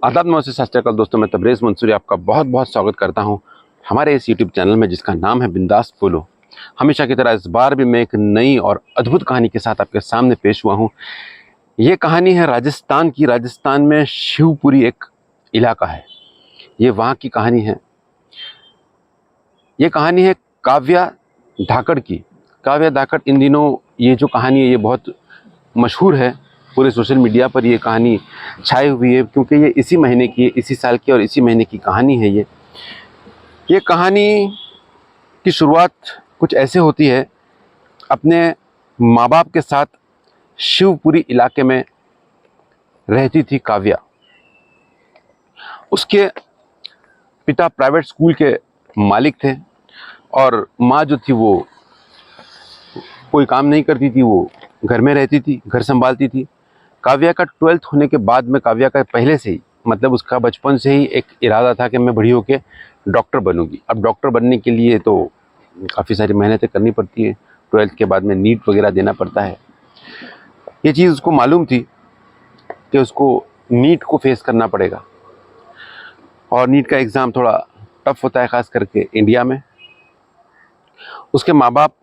आदाब नमस्ते सत श्री अकाल दोस्तों, मैं तबरेज़ मंसूरी आपका बहुत बहुत स्वागत करता हूं हमारे इस यूट्यूब चैनल में जिसका नाम है बिंदास बोलो। हमेशा की तरह इस बार भी मैं एक नई और अद्भुत कहानी के साथ आपके सामने पेश हुआ हूं। ये कहानी है राजस्थान की। राजस्थान में शिवपुरी एक इलाका है, ये वहाँ की कहानी है। ये कहानी है काव्या धाकड़ की। काव्या धाकड़ इन दिनों ये जो कहानी है ये बहुत मशहूर है। पूरे सोशल मीडिया पर ये कहानी छाई हुई है क्योंकि ये इसी महीने की, इसी साल की और इसी महीने की कहानी है। ये कहानी की शुरुआत कुछ ऐसे होती है। अपने माँ बाप के साथ शिवपुरी इलाके में रहती थी काव्या। उसके पिता प्राइवेट स्कूल के मालिक थे और माँ जो थी वो कोई काम नहीं करती थी, वो घर में रहती थी, घर संभालती थी। काव्या का 12th होने के बाद में काव्या का पहले से ही, मतलब उसका बचपन से ही एक इरादा था कि मैं बड़ी होकर डॉक्टर बनूंगी। अब डॉक्टर बनने के लिए तो काफ़ी सारी मेहनतें करनी पड़ती है। 12th के बाद में नीट वगैरह देना पड़ता है। ये चीज़ उसको मालूम थी कि उसको नीट को फेस करना पड़ेगा और नीट का एग्ज़ाम थोड़ा टफ होता है, ख़ास करके इंडिया में। उसके माँ बाप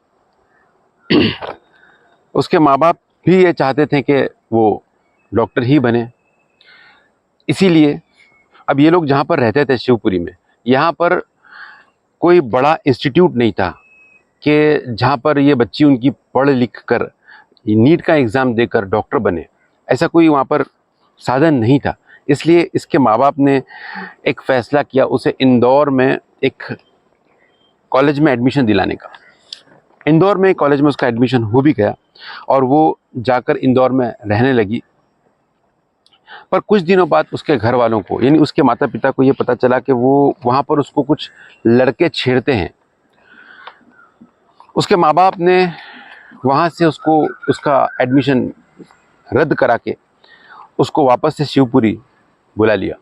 उसके माँ बाप भी ये चाहते थे कि वो डॉक्टर ही बने। इसीलिए अब ये लोग जहाँ पर रहते थे शिवपुरी में, यहाँ पर कोई बड़ा इंस्टीट्यूट नहीं था कि जहाँ पर ये बच्ची उनकी पढ़ लिख कर नीट का एग्ज़ाम देकर डॉक्टर बने। ऐसा कोई वहाँ पर साधन नहीं था। इसलिए इसके माँ बाप ने एक फ़ैसला किया उसे इंदौर में एक कॉलेज में एडमिशन दिलाने का। इंदौर में एक कॉलेज में उसका एडमिशन हो भी गया और वो जाकर इंदौर में रहने लगी। पर कुछ दिनों बाद उसके घर वालों को, यानी उसके माता पिता को ये पता चला कि वो वहाँ पर उसको कुछ लड़के छेड़ते हैं। उसके माँ बाप ने वहाँ से उसको उसका एडमिशन रद्द करा के उसको वापस से शिवपुरी बुला लिया।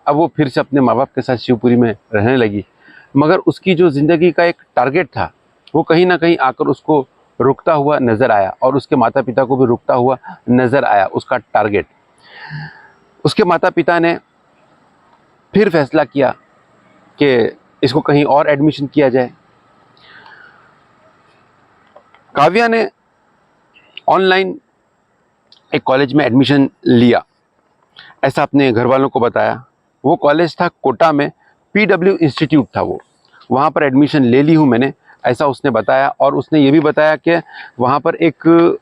अब वो फिर से अपने माँ बाप के साथ शिवपुरी में रहने लगी, मगर उसकी जो ज़िंदगी का एक टारगेट था वो कहीं ना कहीं आकर उसको रुकता हुआ नज़र आया और उसके माता पिता को भी रुकता हुआ नज़र आया उसका टारगेट। उसके माता पिता ने फिर फैसला किया कि इसको कहीं और एडमिशन किया जाए। काव्या ने ऑनलाइन एक कॉलेज में एडमिशन लिया, ऐसा अपने घर वालों को बताया। वो कॉलेज था कोटा में, PW इंस्टीट्यूट था वो। वहाँ पर एडमिशन ले ली हूँ मैंने, ऐसा उसने बताया। और उसने ये भी बताया कि वहाँ पर एक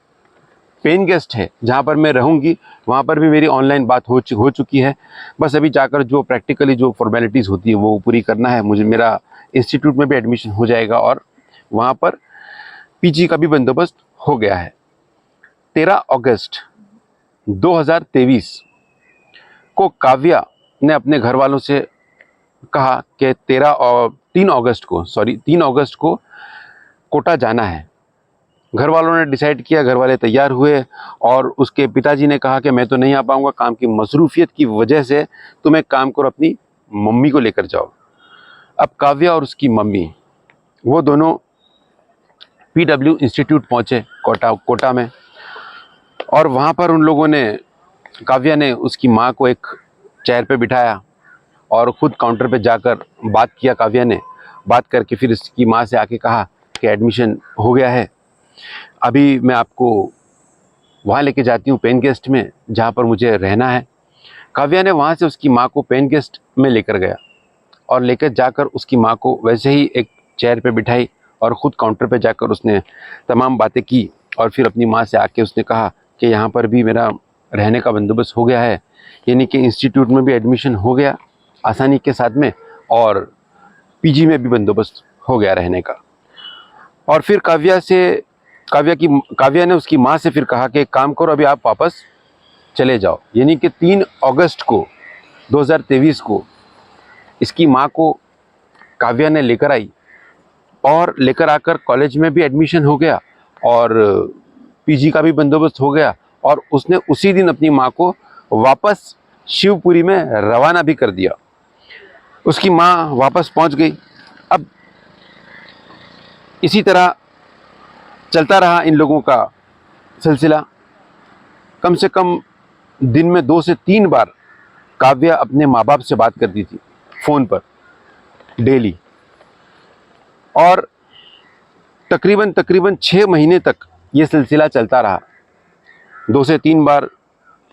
पेन गेस्ट है जहाँ पर मैं रहूँगी, वहाँ पर भी मेरी ऑनलाइन बात हो चुकी है। बस अभी जाकर जो प्रैक्टिकली जो फॉर्मेलिटीज़ होती है वो पूरी करना है मुझे। मेरा इंस्टीट्यूट में भी एडमिशन हो जाएगा और वहाँ पर PG का भी बंदोबस्त हो गया है। 13 अगस्त 2023 को काव्या ने अपने घर वालों से कहा कि 3 अगस्त को कोटा जाना है। घर वालों ने डिसाइड किया, घर वाले तैयार हुए और उसके पिताजी ने कहा कि मैं तो नहीं आ पाऊँगा, काम की मसरूफियत की वजह से तुम एक काम करो, अपनी मम्मी को लेकर जाओ। अब काव्या और उसकी मम्मी वो दोनों PW इंस्टीट्यूट पहुँचे कोटा में। और वहाँ पर उन लोगों ने, काव्या ने उसकी माँ को एक चेयर पे बिठाया और ख़ुद काउंटर पे जाकर बात किया। काव्या ने बात करके फिर इसकी माँ से आके कहा कि एडमिशन हो गया है, अभी मैं आपको वहाँ लेके जाती हूँ पेन गेस्ट में जहाँ पर मुझे रहना है। काव्या ने वहाँ से उसकी माँ को पेन गेस्ट में लेकर गया और लेकर जाकर उसकी माँ को वैसे ही एक चेयर पे बिठाई और ख़ुद काउंटर पे जाकर उसने तमाम बातें की। और फिर अपनी माँ से आके उसने कहा कि यहाँ पर भी मेरा रहने का बंदोबस्त हो गया है, यानी कि इंस्टीट्यूट में भी एडमिशन हो गया आसानी के साथ में और PG में भी बंदोबस्त हो गया रहने का। और फिर काव्या ने उसकी माँ से फिर कहा कि एक काम करो, अभी आप वापस चले जाओ। यानी कि 3 अगस्त को 2023 को इसकी माँ को काव्या ने लेकर आई और लेकर आकर कॉलेज में भी एडमिशन हो गया और PG का भी बंदोबस्त हो गया। और उसने उसी दिन अपनी माँ को वापस शिवपुरी में रवाना भी कर दिया। उसकी माँ वापस पहुँच गई। अब इसी तरह चलता रहा इन लोगों का सिलसिला। कम से कम दिन में 2 से 3 बार काव्या अपने माँ बाप से बात करती थी फ़ोन पर डेली, और तकरीबन तकरीबन 6 महीने तक ये सिलसिला चलता रहा। 2 से 3 बार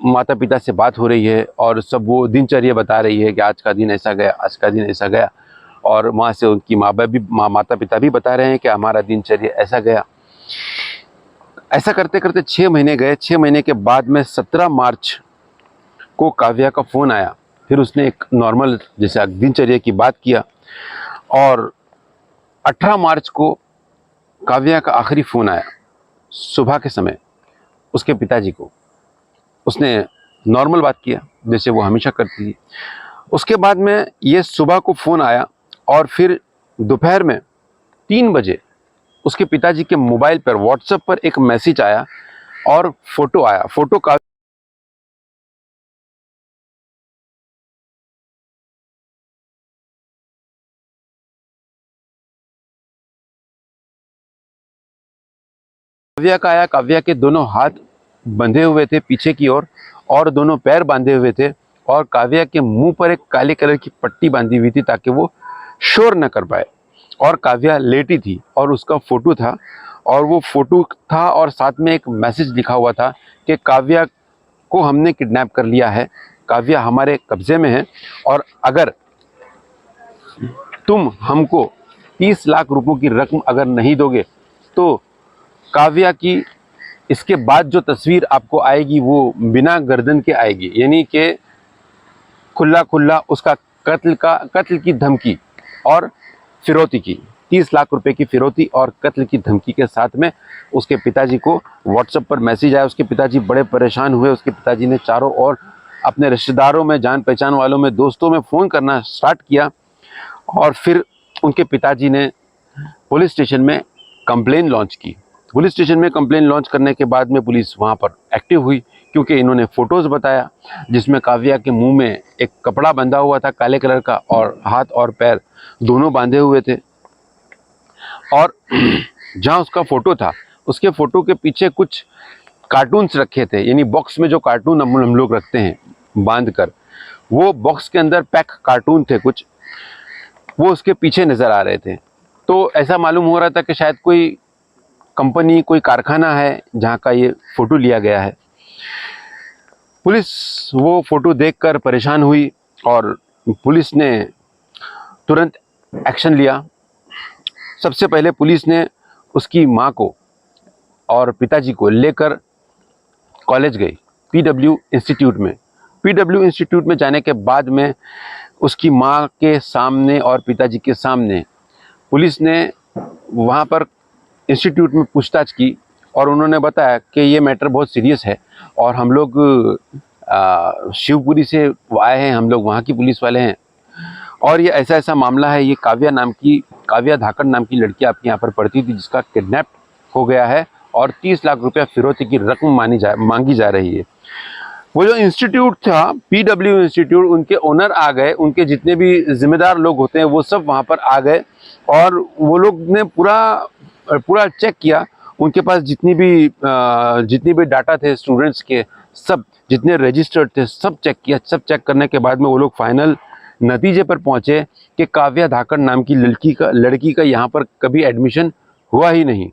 माता पिता से बात हो रही है और सब वो दिनचर्या बता रही है कि आज का दिन ऐसा गया, आज का दिन ऐसा गया, और वहाँ से उनकी माता पिता भी बता रहे हैं कि हमारा दिनचर्या ऐसा गया। ऐसा करते करते 6 महीने गए। 6 महीने के बाद में 17 मार्च को काव्या का फ़ोन आया। फिर उसने एक नॉर्मल जैसे दिनचर्या की बात किया, और 18 मार्च को काव्या का आखिरी फ़ोन आया सुबह के समय उसके पिताजी को। उसने नॉर्मल बात किया जैसे वो हमेशा करती थी। उसके बाद में ये सुबह को फ़ोन आया, और फिर दोपहर में 3 बजे उसके पिताजी के मोबाइल पर व्हाट्सएप पर एक मैसेज आया और फ़ोटो आया। फ़ोटो काव्या का आया। काव्या के दोनों हाथ बंधे हुए थे पीछे की ओर, और दोनों पैर बांधे हुए थे, और काव्या के मुंह पर एक काले कलर की पट्टी बांधी हुई थी ताकि वो शोर न कर पाए। और काव्या लेटी थी और उसका फ़ोटो था, और वो फ़ोटो था और साथ में एक मैसेज लिखा हुआ था कि काव्या को हमने किडनैप कर लिया है, काव्या हमारे कब्ज़े में है, और अगर तुम हमको 30 लाख रुपयों की रकम अगर नहीं दोगे तो काव्या की इसके बाद जो तस्वीर आपको आएगी वो बिना गर्दन के आएगी, यानी कि खुला खुला उसका कत्ल की धमकी और फिरौती की, 30 लाख रुपए की फिरौती और कत्ल की धमकी के साथ में उसके पिताजी को व्हाट्सएप पर मैसेज आया। उसके पिताजी बड़े परेशान हुए। उसके पिताजी ने चारों ओर अपने रिश्तेदारों में, जान पहचान वालों में, दोस्तों में फ़ोन करना स्टार्ट किया, और फिर उनके पिताजी ने पुलिस स्टेशन में कंप्लेन लॉन्च की। पुलिस स्टेशन में कंप्लेन लॉन्च करने के बाद में पुलिस वहाँ पर एक्टिव हुई, क्योंकि इन्होंने फ़ोटोज़ बताया जिसमें काव्या के मुंह में एक कपड़ा बंधा हुआ था काले कलर का, और हाथ और पैर दोनों बांधे हुए थे। और जहाँ उसका फ़ोटो था उसके फ़ोटो के पीछे कुछ कार्टून्स रखे थे, यानी बॉक्स में जो कार्टून हम लोग रखते हैं बांध कर, वो बॉक्स के अंदर पैक कार्टून थे कुछ, वो उसके पीछे नज़र आ रहे थे। तो ऐसा मालूम हो रहा था कि शायद कोई कंपनी, कोई कारखाना है जहाँ का ये फ़ोटो लिया गया है। पुलिस वो फ़ोटो देखकर परेशान हुई और पुलिस ने तुरंत एक्शन लिया। सबसे पहले पुलिस ने उसकी माँ को और पिताजी को लेकर कॉलेज गई, पीडब्ल्यू इंस्टीट्यूट में। पीडब्ल्यू इंस्टीट्यूट में जाने के बाद में उसकी माँ के सामने और पिताजी के सामने पुलिस ने वहाँ पर इंस्टीट्यूट में पूछताछ की, और उन्होंने बताया कि ये मैटर बहुत सीरियस है, और हम लोग शिवपुरी से आए हैं, हम लोग वहाँ की पुलिस वाले हैं, और ये ऐसा ऐसा मामला है। ये काव्या धाकड़ नाम की लड़की आपके यहाँ पर पढ़ती थी जिसका किडनैप हो गया है, और 30 लाख रुपया फिरौती की रकम मांगी जा रही है। वो जो इंस्टीट्यूट था पीडब्ल्यू इंस्टीट्यूट, उनके ओनर आ गए, उनके जितने भी जिम्मेदार लोग होते हैं वो सब वहाँ पर आ गए, और वो लोग ने पूरा चेक किया। उनके पास जितनी भी डाटा थे स्टूडेंट्स के, सब जितने रजिस्टर्ड थे सब चेक किया। सब चेक करने के बाद में वो लोग फाइनल नतीजे पर पहुँचे कि काव्या धाकड़ नाम की लड़की का यहाँ पर कभी एडमिशन हुआ ही नहीं।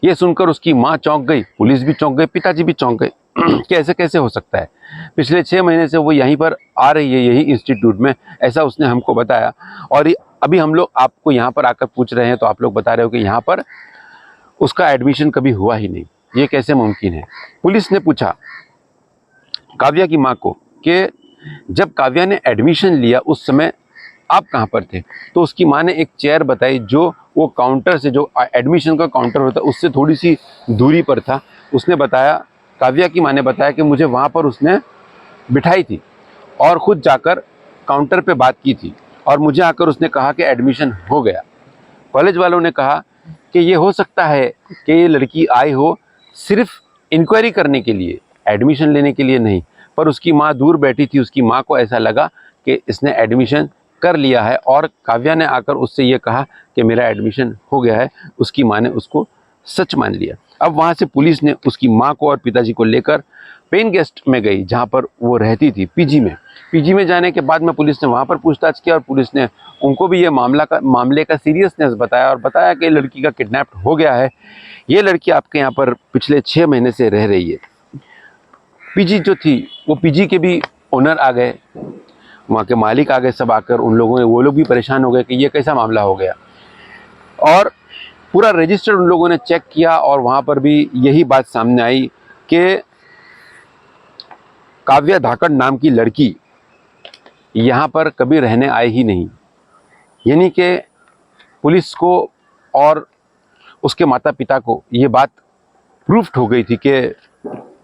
ये सुनकर उसकी माँ चौंक गई, पुलिस भी चौंक गई, पिताजी भी चौंक गए कि ऐसे कैसे हो सकता है। पिछले 6 महीने से वो यहीं पर आ रही है, यही इंस्टीट्यूट में, ऐसा उसने हमको बताया, और अभी हम लोग आपको यहाँ पर आकर पूछ रहे हैं तो आप लोग बता रहे हो कि यहाँ पर उसका एडमिशन कभी हुआ ही नहीं, ये कैसे मुमकिन है। पुलिस ने पूछा काव्या की माँ को कि जब काव्या ने एडमिशन लिया उस समय आप कहाँ पर थे, तो उसकी माँ ने एक चेयर बताई जो वो काउंटर से, जो एडमिशन का काउंटर होता है उससे थोड़ी सी दूरी पर था। उसने बताया, काव्या की माँ ने बताया कि मुझे वहाँ पर उसने बिठाई थी और ख़ुद जाकर काउंटर पे बात की थी, और मुझे आकर उसने कहा कि एडमिशन हो गया। कॉलेज वालों ने कहा कि ये हो सकता है कि ये लड़की आई हो सिर्फ इंक्वायरी करने के लिए, एडमिशन लेने के लिए नहीं, पर उसकी माँ दूर बैठी थी। उसकी माँ को ऐसा लगा कि इसने एडमिशन कर लिया है, और काव्या ने आकर उससे ये कहा कि मेरा एडमिशन हो गया है। उसकी माँ ने उसको सच मान लिया। अब वहाँ से पुलिस ने उसकी माँ को और पिताजी को लेकर पेन गेस्ट में गई, जहाँ पर वो रहती थी, पीजी में। पीजी में जाने के बाद में पुलिस ने वहाँ पर पूछताछ किया और पुलिस ने उनको भी ये मामले का सीरियसनेस बताया और बताया कि लड़की का किडनैप हो गया है, ये लड़की आपके यहाँ पर पिछले 6 महीने से रह रही है। पीजी जो थी वो पीजी के भी ओनर आ गए, वहाँ के मालिक आ गए, सब आकर वो लोग भी परेशान हो गए कि ये कैसा मामला हो गया। और पूरा रजिस्टर उन लोगों ने चेक किया और वहाँ पर भी यही बात सामने आई कि काव्या धाकड़ नाम की लड़की यहाँ पर कभी रहने आई ही नहीं। यानी कि पुलिस को और उसके माता पिता को ये बात प्रूफ्ड हो गई थी कि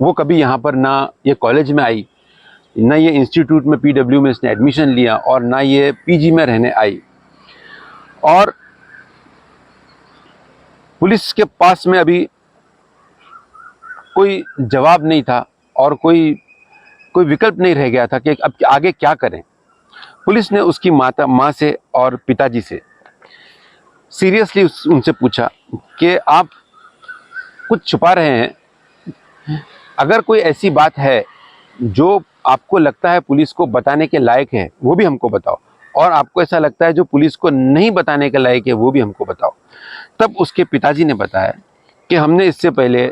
वो कभी यहाँ पर ना ये कॉलेज में आई, ना ये इंस्टीट्यूट में पीडब्ल्यू में इसने एडमिशन लिया और ना ये पीजी में रहने आई। और पुलिस के पास में अभी कोई जवाब नहीं था और कोई विकल्प नहीं रह गया था कि अब आगे क्या करें। पुलिस ने उसकी माँ से और पिताजी से सीरियसली उनसे पूछा कि आप कुछ छुपा रहे हैं, अगर कोई ऐसी बात है जो आपको लगता है पुलिस को बताने के लायक है वो भी हमको बताओ, और आपको ऐसा लगता है जो पुलिस को नहीं बताने के लायक है वो भी हमको बताओ। तब उसके पिताजी ने बताया कि हमने इससे पहले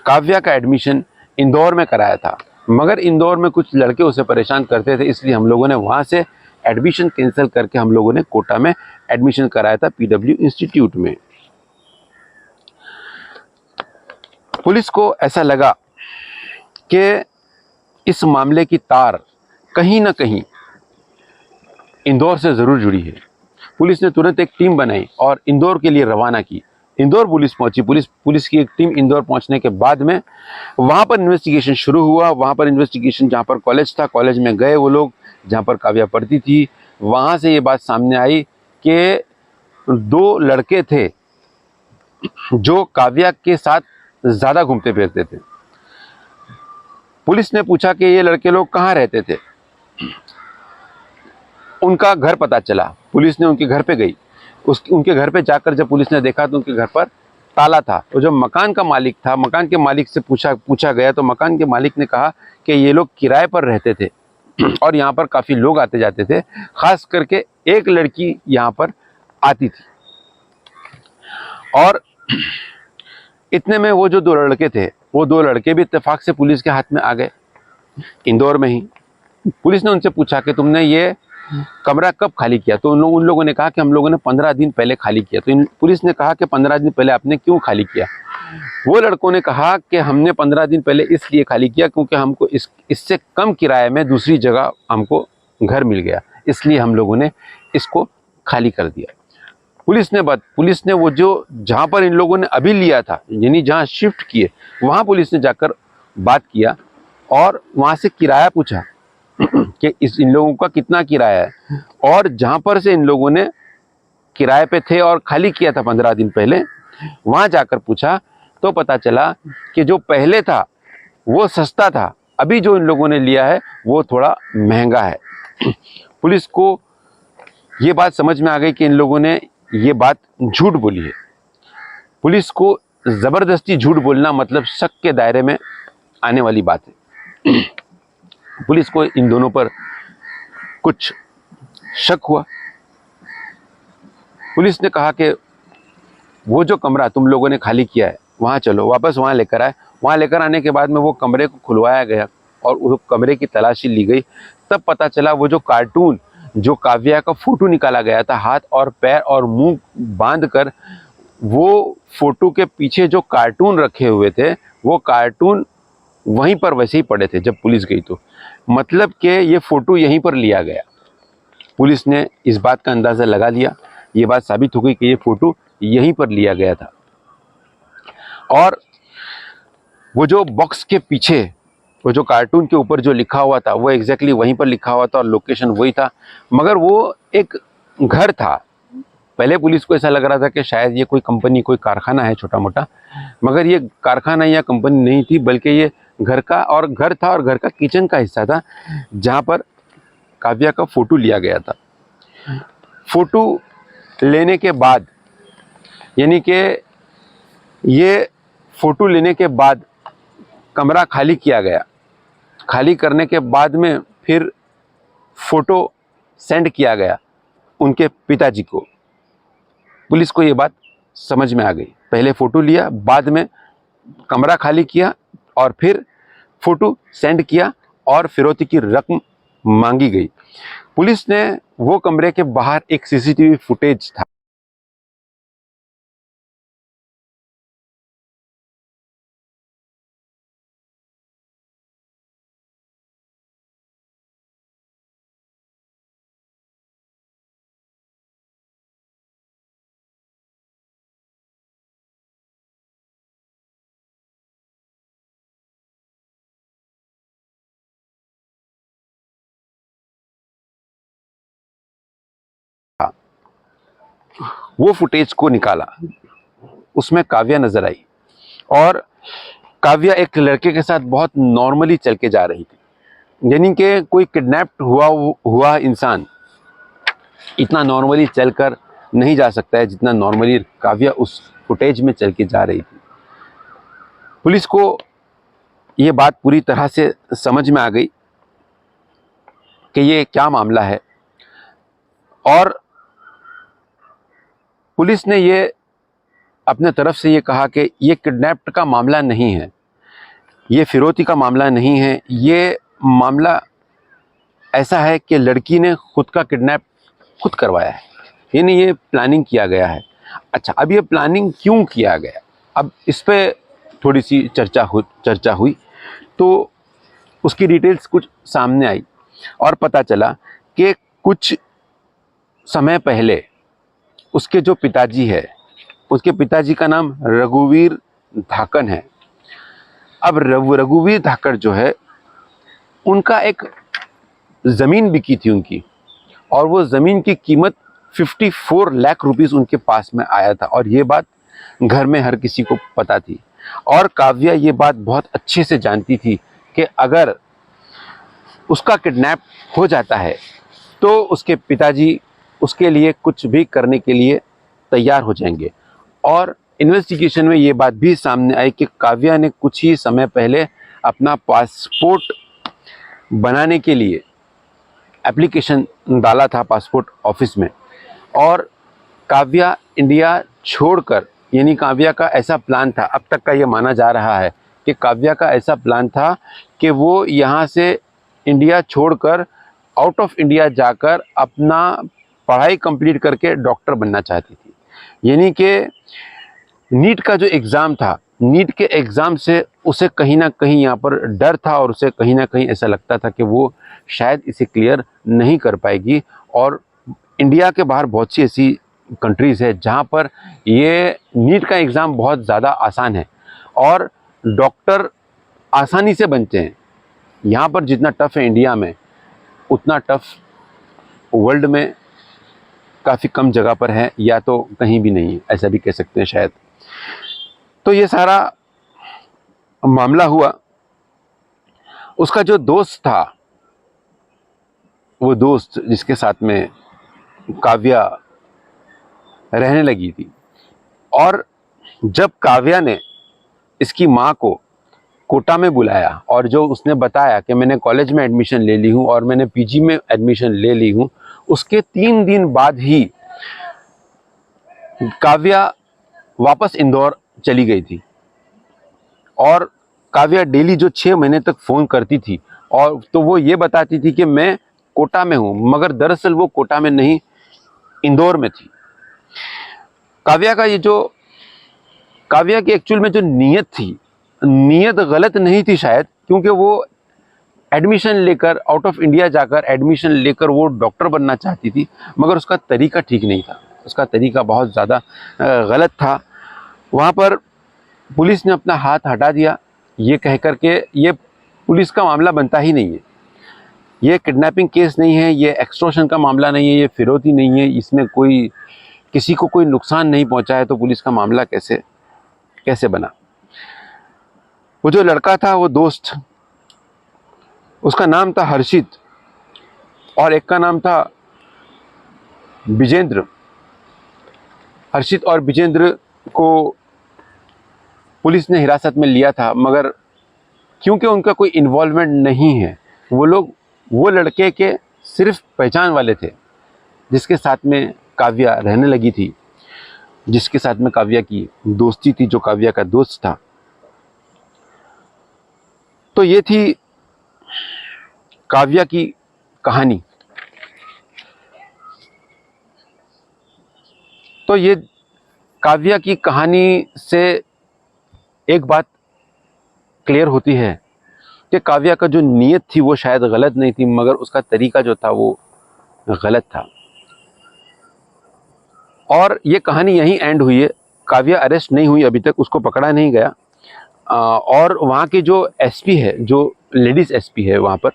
काव्या का एडमिशन इंदौर में कराया था, मगर इंदौर में कुछ लड़के उसे परेशान करते थे, इसलिए हम लोगों ने वहाँ से एडमिशन कैंसिल करके हम लोगों ने कोटा में एडमिशन कराया था पीडब्ल्यू इंस्टीट्यूट में। पुलिस को ऐसा लगा कि इस मामले की तार कहीं ना कहीं इंदौर से ज़रूर जुड़ी है। पुलिस ने तुरंत एक टीम बनाई और इंदौर के लिए रवाना की। इंदौर पुलिस पहुंची। पुलिस की एक टीम इंदौर पहुंचने के बाद में वहां पर इन्वेस्टिगेशन शुरू हुआ। वहां पर इन्वेस्टिगेशन जहां पर कॉलेज था, कॉलेज में गए वो लोग जहां पर काव्या पढ़ती थी। वहां से ये बात सामने आई कि 2 लड़के थे जो काव्या के साथ ज़्यादा घूमते फिरते थे। पुलिस ने पूछा कि ये लड़के लोग कहाँ रहते थे। उनका घर पता चला। पुलिस ने उनके घर पे गई। उनके घर पे जाकर जब पुलिस ने देखा तो उनके घर पर ताला था। तो जो मकान का मालिक था, मकान के मालिक से पूछा गया तो मकान के मालिक ने कहा कि ये लोग किराए पर रहते थे और यहाँ पर काफ़ी लोग आते जाते थे, खास करके एक लड़की यहाँ पर आती थी। और इतने में वो जो 2 लड़के थे, वो 2 लड़के भी इत्तेफाक से पुलिस के हाथ में आ गए इंदौर में ही। पुलिस ने उनसे पूछा कि तुमने ये कमरा कब खाली किया, तो उन लोगों ने कहा कि हम लोगों ने 15 दिन पहले खाली किया। तो पुलिस ने कहा कि 15 दिन पहले आपने क्यों खाली किया। वो लड़कों ने कहा कि हमने 15 दिन पहले इसलिए खाली किया क्योंकि हमको इससे कम किराए में दूसरी जगह हमको घर मिल गया, इसलिए हम लोगों ने इसको खाली कर दिया। पुलिस ने वो जो जहाँ पर इन लोगों ने अभी लिया था, यानी जहाँ शिफ्ट किए, वहाँ पुलिस ने जाकर बात किया और वहाँ से किराया पूछा कि इन लोगों का कितना किराया है। और जहाँ पर से इन लोगों ने किराए पे थे और खाली किया था 15 दिन पहले, वहाँ जाकर पूछा तो पता चला कि जो पहले था वो सस्ता था, अभी जो इन लोगों ने लिया है वो थोड़ा महंगा है। पुलिस को ये बात समझ में आ गई कि इन लोगों ने ये बात झूठ बोली है। पुलिस को ज़बरदस्ती झूठ बोलना मतलब शक के दायरे में आने वाली बात है। पुलिस को इन दोनों पर कुछ शक हुआ। पुलिस ने कहा कि वो जो कमरा तुम लोगों ने खाली किया है वहाँ चलो, वापस वहाँ लेकर आए। वहाँ लेकर आने के बाद में वो कमरे को खुलवाया गया और उस कमरे की तलाशी ली गई। तब पता चला वो जो कार्टून, जो काव्या का फ़ोटो निकाला गया था, हाथ और पैर और मुंह बांधकर, वो फ़ोटो के पीछे जो कार्टून रखे हुए थे वो कार्टून वहीं पर वैसे ही पड़े थे जब पुलिस गई। तो मतलब कि ये फ़ोटो यहीं पर लिया गया। पुलिस ने इस बात का अंदाज़ा लगा लिया। ये बात साबित हो गई कि ये फ़ोटो यहीं पर लिया गया था। और वो जो बॉक्स के पीछे, वो जो कार्टून के ऊपर जो लिखा हुआ था वो एग्जैक्टली वहीं पर लिखा हुआ था और लोकेशन वही था, मगर वो एक घर था। पहले पुलिस को ऐसा लग रहा था कि शायद ये कोई कंपनी, कोई कारखाना है छोटा मोटा, मगर ये कारखाना या कंपनी नहीं थी, बल्कि ये घर था और घर का किचन का हिस्सा था जहाँ पर काव्या का फ़ोटो लिया गया था। फ़ोटो लेने के बाद, यानी कि ये फ़ोटो लेने के बाद कमरा खाली किया गया। खाली करने के बाद में फिर फ़ोटो सेंड किया गया उनके पिताजी को। पुलिस को ये बात समझ में आ गई। पहले फ़ोटो लिया, बाद में कमरा खाली किया और फिर फ़ोटो सेंड किया और फिरौती की रकम मांगी गई। पुलिस ने वो कमरे के बाहर एक सीसीटीवी फुटेज था। वो फुटेज को निकाला, उसमें काव्या नजर आई और काव्या एक लड़के के साथ बहुत नॉर्मली चल के जा रही थी। यानी कि कोई किडनैप्ड हुआ इंसान इतना नॉर्मली चलकर नहीं जा सकता है जितना नॉर्मली काव्या उस फुटेज में चल के जा रही थी। पुलिस को ये बात पूरी तरह से समझ में आ गई कि ये क्या मामला है और पुलिस ने ये अपने तरफ से ये कहा कि ये किडनैप का मामला नहीं है, ये फिरौती का मामला नहीं है, ये मामला ऐसा है कि लड़की ने खुद का किडनैप खुद करवाया है, यानी ये प्लानिंग किया गया है। अच्छा, अब ये प्लानिंग क्यों किया गया, अब इस पर थोड़ी सी चर्चा हुई तो उसकी डिटेल्स कुछ सामने आई और पता चला कि कुछ समय पहले उसके जो पिताजी है, उसके पिताजी का नाम रघुवीर धाकन है। अब रघुवीर धाकड़ जो है उनका एक ज़मीन बिकी थी उनकी, और वो ज़मीन की कीमत 54 लाख रुपीस उनके पास में आया था और ये बात घर में हर किसी को पता थी। और काव्या ये बात बहुत अच्छे से जानती थी कि अगर उसका किडनैप हो जाता है तो उसके पिताजी उसके लिए कुछ भी करने के लिए तैयार हो जाएंगे। और इन्वेस्टिगेशन में ये बात भी सामने आई कि काव्या ने कुछ ही समय पहले अपना पासपोर्ट बनाने के लिए एप्लीकेशन डाला था पासपोर्ट ऑफिस में, और काव्या इंडिया छोड़कर, यानी काव्या का ऐसा प्लान था, अब तक का ये माना जा रहा है कि काव्या का ऐसा प्लान था कि वो यहाँ से इंडिया छोड़कर आउट ऑफ इंडिया जाकर अपना पढ़ाई कंप्लीट करके डॉक्टर बनना चाहती थी। यानी कि नीट का जो एग्ज़ाम था, नीट के एग्ज़ाम से उसे कहीं ना कहीं यहाँ पर डर था और उसे कहीं ना कहीं ऐसा लगता था कि वो शायद इसे क्लियर नहीं कर पाएगी। और इंडिया के बाहर बहुत सी ऐसी कंट्रीज़ है जहाँ पर ये नीट का एग्ज़ाम बहुत ज़्यादा आसान है और डॉक्टर आसानी से बनते हैं। यहाँ पर जितना टफ़ है इंडिया में, उतना टफ़ वर्ल्ड में काफ़ी कम जगह पर है, या तो कहीं भी नहीं है, ऐसा भी कह सकते हैं शायद। तो ये सारा मामला हुआ। उसका जो दोस्त था, वो दोस्त जिसके साथ में काव्या रहने लगी थी, और जब काव्या ने इसकी माँ को कोटा में बुलाया और जो उसने बताया कि मैंने कॉलेज में एडमिशन ले ली हूँ और मैंने पीजी में एडमिशन ले ली हूँ, उसके 3 दिन बाद ही काव्या वापस इंदौर चली गई थी। और काव्या डेली जो 6 महीने तक फ़ोन करती थी, और तो वो ये बताती थी कि मैं कोटा में हूँ, मगर दरअसल वो कोटा में नहीं, इंदौर में थी। काव्या की एक्चुअल में जो नीयत थी, नीयत गलत नहीं थी शायद, क्योंकि वो एडमिशन लेकर आउट ऑफ इंडिया जाकर एडमिशन लेकर वो डॉक्टर बनना चाहती थी, मगर उसका तरीका ठीक नहीं था, उसका तरीका बहुत ज़्यादा गलत था। वहाँ पर पुलिस ने अपना हाथ हटा दिया, ये कह कर के ये पुलिस का मामला बनता ही नहीं है, ये किडनैपिंग केस नहीं है, ये एक्सटॉर्शन का मामला नहीं है, ये फिरौती नहीं है, इसमें कोई किसी को कोई नुकसान नहीं पहुंचा है, तो पुलिस का मामला कैसे बना। वो जो लड़का था, वो दोस्त, उसका नाम था हर्षित और एक का नाम था विजेंद्र। हर्षित और विजेंद्र को पुलिस ने हिरासत में लिया था, मगर क्योंकि उनका कोई इन्वॉल्वमेंट नहीं है, वो लोग वो लड़के के सिर्फ पहचान वाले थे जिसके साथ में काव्या रहने लगी थी, जिसके साथ में काव्या की दोस्ती थी, जो काव्या का दोस्त था। तो ये थी काव्या की कहानी। तो ये काव्या की कहानी से एक बात क्लियर होती है कि काव्या का जो नीयत थी वो शायद गलत नहीं थी, मगर उसका तरीका जो था वो गलत था। और ये कहानी यहीं एंड हुई है। काव्या अरेस्ट नहीं हुई अभी तक, उसको पकड़ा नहीं गया। और वहाँ के जो एसपी है, जो लेडीज़ एसपी है वहाँ पर,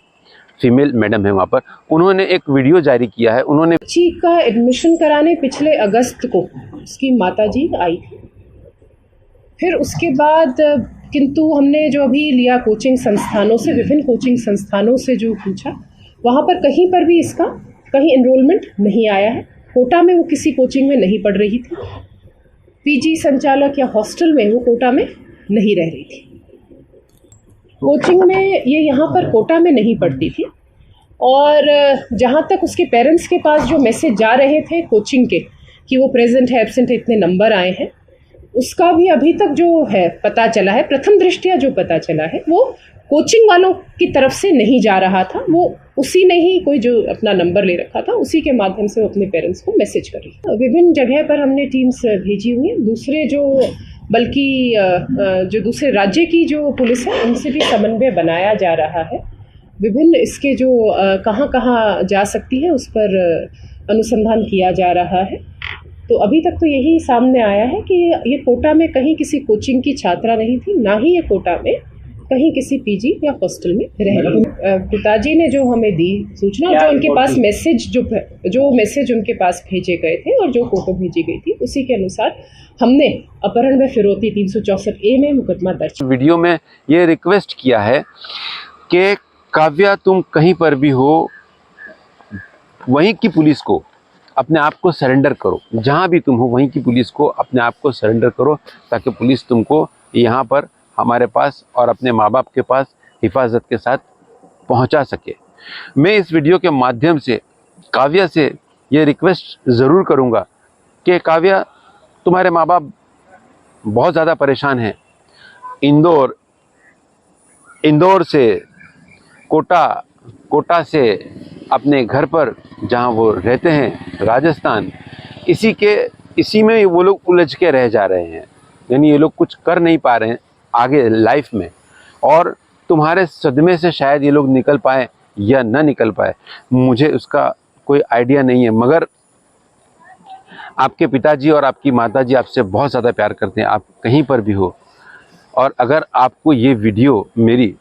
फीमेल मैडम है वहाँ पर, उन्होंने एक वीडियो जारी किया है। उन्होंने बच्ची का एडमिशन कराने पिछले अगस्त को उसकी माताजी आई थी। फिर उसके बाद किंतु हमने जो अभी लिया कोचिंग संस्थानों से, विभिन्न कोचिंग संस्थानों से जो पूछा, वहाँ पर कहीं पर भी इसका कहीं एनरोलमेंट नहीं आया है। कोटा में वो किसी कोचिंग में नहीं पढ़ रही थी, पीजी संचालक या हॉस्टल में वो कोटा में नहीं रह रही थी। कोचिंग में ये यहाँ पर कोटा में नहीं पढ़ती थी। और जहाँ तक उसके पेरेंट्स के पास जो मैसेज जा रहे थे कोचिंग के कि वो प्रेजेंट है, एब्सेंट है, इतने नंबर आए हैं, उसका भी अभी तक जो है पता चला है, प्रथम दृष्टया जो पता चला है वो कोचिंग वालों की तरफ से नहीं जा रहा था। वो उसी ने ही कोई जो अपना नंबर ले रखा था, उसी के माध्यम से वो अपने पेरेंट्स को मैसेज कर रही है। विभिन्न जगह पर हमने टीम्स भेजी हुई हैं। दूसरे जो बल्कि जो दूसरे राज्य की जो पुलिस है उनसे भी समन्वय बनाया जा रहा है। विभिन्न इसके जो कहाँ कहाँ जा सकती है उस पर अनुसंधान किया जा रहा है। तो अभी तक तो यही सामने आया है कि ये कोटा में कहीं किसी कोचिंग की छात्रा नहीं थी, ना ही ये कोटा में कहीं किसी पीजी या हॉस्टल में रह रही। पिताजी ने जो हमें दी सूचना, जो उनके पास मैसेज जो मैसेज उनके पास भेजे गए थे और जो फोटो भेजी गई थी, उसी के अनुसार हमने अपहरण में फिरौती 364A में मुकदमा दर्ज। वीडियो में ये रिक्वेस्ट किया है कि काव्या तुम कहीं पर भी हो, वहीं की पुलिस को अपने आप को सरेंडर करो। जहाँ भी तुम हो वहीं की पुलिस को अपने आप को सरेंडर करो, ताकि पुलिस तुमको यहाँ पर हमारे पास और अपने माँ बाप के पास हिफाजत के साथ पहुँचा सके। मैं इस वीडियो के माध्यम से काव्या से ये रिक्वेस्ट ज़रूर करूँगा कि काव्या, तुम्हारे माँ बाप बहुत ज़्यादा परेशान हैं। इंदौर से कोटा से अपने घर पर जहाँ वो रहते हैं राजस्थान, इसी में वो लोग उलझ के रह जा रहे हैं। यानी ये लोग कुछ कर नहीं पा रहे हैं आगे लाइफ में, और तुम्हारे सदमे से शायद ये लोग निकल पाए या ना निकल पाए, मुझे उसका कोई आइडिया नहीं है। मगर आपके पिताजी और आपकी माताजी आपसे बहुत ज़्यादा प्यार करते हैं, आप कहीं पर भी हो। और अगर आपको ये वीडियो मेरी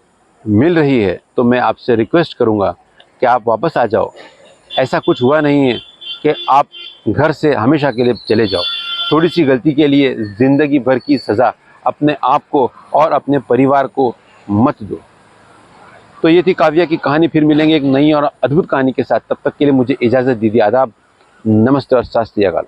मिल रही है तो मैं आपसे रिक्वेस्ट करूँगा कि आप वापस आ जाओ। ऐसा कुछ हुआ नहीं है कि आप घर से हमेशा के लिए चले जाओ। थोड़ी सी गलती के लिए ज़िंदगी भर की सज़ा अपने आप को और अपने परिवार को मत दो। तो ये थी काव्या की कहानी। फिर मिलेंगे एक नई और अद्भुत कहानी के साथ। तब तक के लिए मुझे इजाज़त दीजिए। आदाब, नमस्ते और सत श्री अकाल।